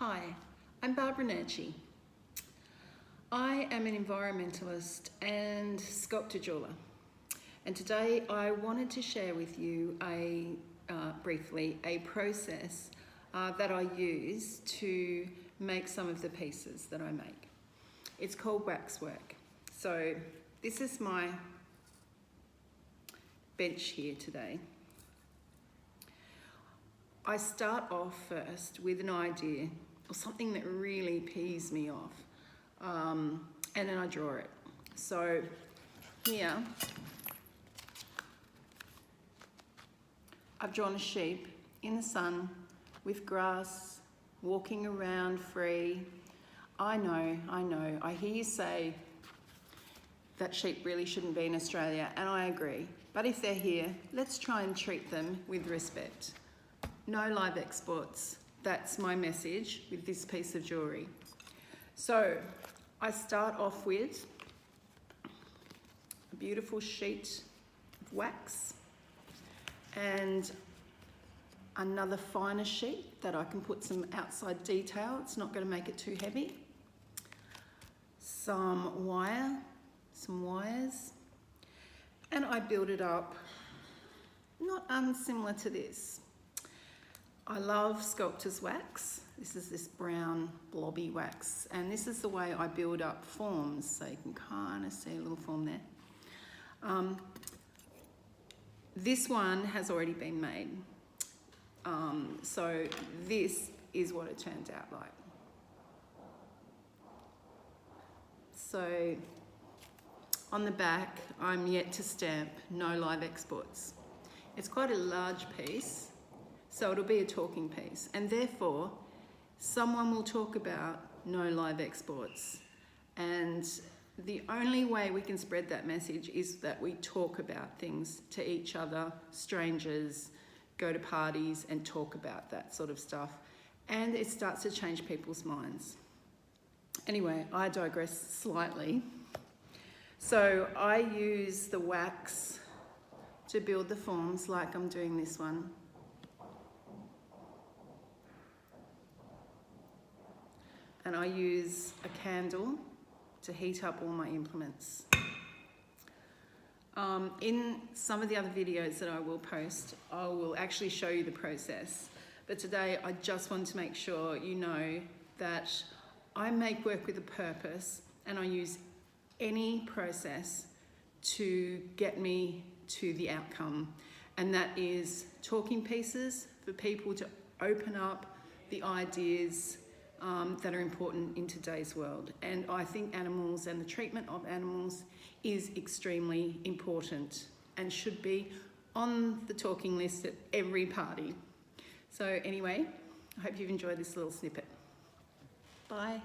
Hi, I'm Barbara Nurchi. I am an environmentalist and sculptor jeweler, and today I wanted to share with you briefly a process that I use to make some of the pieces that I make. It's called waxwork. So this is my bench here today. I start off first with an idea or something that really pees me off, and then I draw it. So here I've drawn a sheep in the sun with grass, walking around free. I know, I hear you say that sheep really shouldn't be in Australia, and I agree. But if they're here, let's try and treat them with respect. No live exports. That's my message with this piece of jewellery. So I start off with a beautiful sheet of wax and another finer sheet that I can put some outside detail. It's not going to make it too heavy. Some wires, and I build it up not unsimilar to this. I love sculptor's wax. This is this brown blobby wax, and this is the way I build up forms, so you can kind of see a little form there. This one has already been made, so this is what it turns out like. So on the back, I'm yet to stamp no live exports. It's quite a large piece, so it'll be a talking piece, and therefore someone will talk about no live exports, and the only way we can spread that message is that we talk about things to each other, strangers, go to parties and talk about that sort of stuff, and it starts to change people's minds. Anyway, I digress slightly. So I use the wax to build the forms like I'm doing this one. And I use a candle to heat up all my implements. In some of the other videos that I will post, I will actually show you the process. But today I just want to make sure you know that I make work with a purpose, and I use any process to get me to the outcome. And that is talking pieces for people to open up the ideas that are important in today's world. And I think animals and the treatment of animals is extremely important and should be on the talking list at every party. So anyway, I hope you've enjoyed this little snippet. Bye.